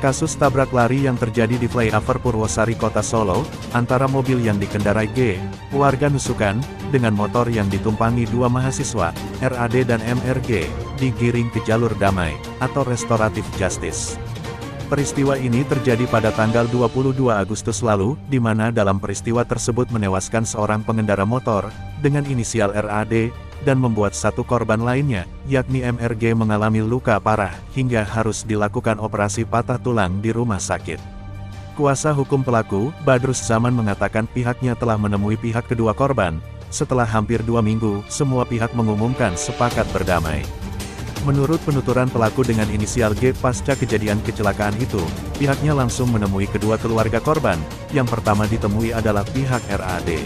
Kasus tabrak lari yang terjadi di flyover Purwosari Kota Solo, antara mobil yang dikendarai G, warga Nusukan, dengan motor yang ditumpangi dua mahasiswa, RAD dan MRG, digiring ke jalur damai, atau restoratif justice. Peristiwa ini terjadi pada tanggal 22 Agustus lalu, di mana dalam peristiwa tersebut menewaskan seorang pengendara motor, dengan inisial RAD, dan membuat satu korban lainnya, yakni MRG mengalami luka parah, hingga harus dilakukan operasi patah tulang di rumah sakit. Kuasa hukum pelaku, Badrus Zaman mengatakan pihaknya telah menemui pihak kedua korban. Setelah hampir 2 minggu, semua pihak mengumumkan sepakat berdamai. Menurut penuturan pelaku dengan inisial G pasca kejadian kecelakaan itu, pihaknya langsung menemui kedua keluarga korban. Yang pertama ditemui adalah pihak RAD.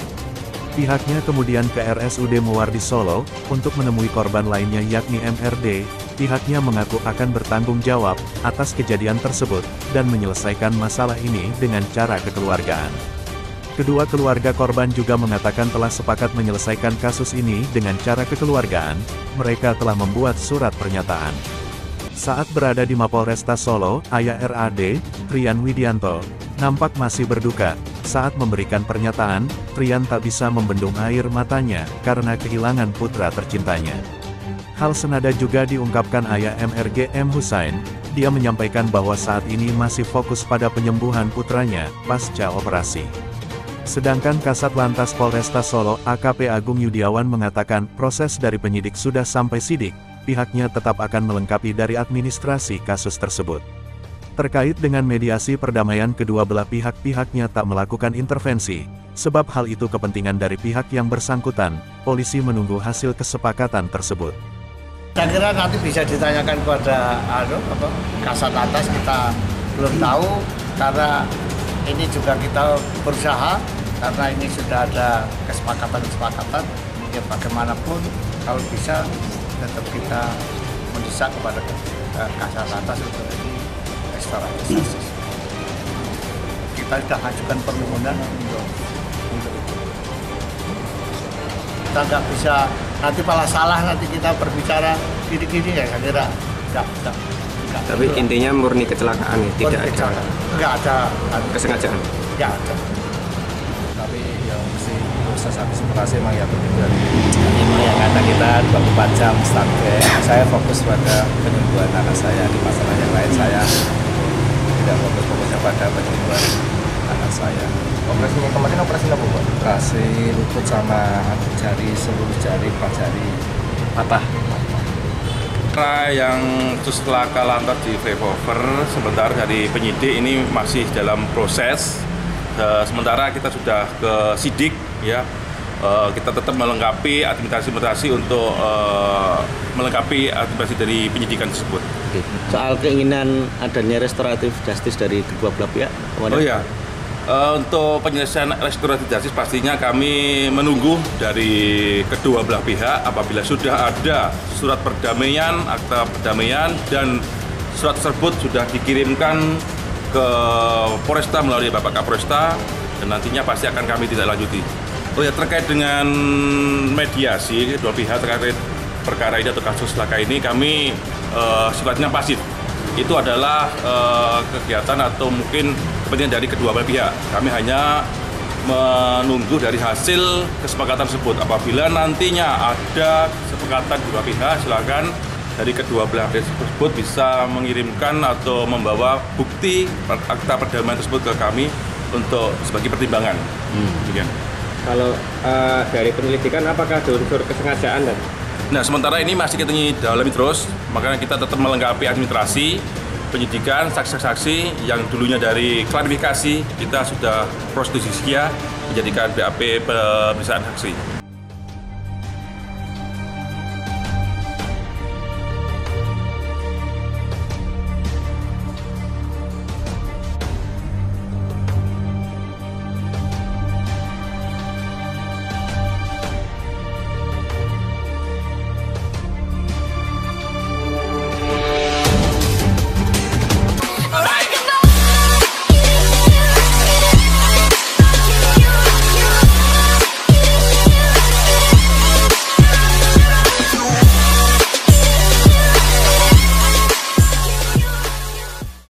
Pihaknya kemudian ke RSUD Muwardi Solo, untuk menemui korban lainnya yakni MRD. Pihaknya mengaku akan bertanggung jawab atas kejadian tersebut, dan menyelesaikan masalah ini dengan cara kekeluargaan. Kedua keluarga korban juga mengatakan telah sepakat menyelesaikan kasus ini dengan cara kekeluargaan. Mereka telah membuat surat pernyataan. Saat berada di Mapolresta Solo, ayah RAD, Trian Widianto, nampak masih berduka. Saat memberikan pernyataan, Trian tak bisa membendung air matanya, karena kehilangan putra tercintanya. Hal senada juga diungkapkan ayah MRG M. Husain. Dia menyampaikan bahwa saat ini masih fokus pada penyembuhan putranya, pasca operasi. Sedangkan Kasat Lantas Polresta Solo, AKP Agung Yudiawan mengatakan proses dari penyidik sudah sampai sidik, pihaknya tetap akan melengkapi dari administrasi kasus tersebut. Terkait dengan mediasi perdamaian kedua belah pihaknya tak melakukan intervensi, sebab hal itu kepentingan dari pihak yang bersangkutan. Polisi menunggu hasil kesepakatan tersebut. Saya kira nanti bisa ditanyakan kepada Kasat Lantas, kita belum tahu, karena ini juga kita berusaha, karena ini sudah ada kesepakatan, ya bagaimanapun kalau bisa tetap kita mendesak kepada Kasat Lantas untuk ini restoratif justice. Kita sudah ajukan permohonan untuk itu. Kita nggak bisa nanti malah salah, nanti kita berbicara gini-gini ya, saya kira enggak. Tapi intinya murni kecelakaan ya, nggak ada kesengajaan. Nggak ada. Tapi yang mesti proses administrasi memang ya penting dari memang yang kata kita 24 jam standby. Saya fokus pada penyembuhan anak saya, di masalah yang lain saya tidak fokusnya pada penyembuhan anak saya. Operasinya kemarin operasi apa, Pak? Operasi lutut sama jari, seluruh jari, 4 jari patah. Yang setelah lantas di flyover, sementara dari penyidik ini masih dalam proses. Sementara kita sudah ke sidik, ya. Kita tetap melengkapi administrasi untuk melengkapi administrasi dari penyidikan tersebut. Soal keinginan adanya restoratif justice dari kedua belah pihak. Oh ya. Untuk penyelesaian restoratif justice pastinya kami menunggu dari kedua belah pihak. Apabila sudah ada surat perdamaian, akta perdamaian, dan surat tersebut sudah dikirimkan ke Polresta melalui Bapak Kapolresta, dan nantinya pasti akan kami tidak lanjuti. Oh ya, terkait dengan mediasi kedua pihak terkait perkara ini atau kasus laka ini, kami sifatnya pasif. Itu adalah kegiatan atau mungkin kepentingan dari kedua belah pihak. Kami hanya menunggu dari hasil kesepakatan tersebut. Apabila nantinya ada kesepakatan dua pihak, silakan dari kedua belah pihak tersebut bisa mengirimkan atau membawa bukti akta perdamaian tersebut ke kami untuk sebagai pertimbangan. Demikian. Kalau dari penyelidikan apakah ada unsur kesengajaan dan? Nah, sementara ini masih kita dalami terus, makanya kita tetap melengkapi administrasi penyidikan, saksi-saksi yang dulunya dari klarifikasi kita sudah proses menjadikan BAP pemeriksaan saksi.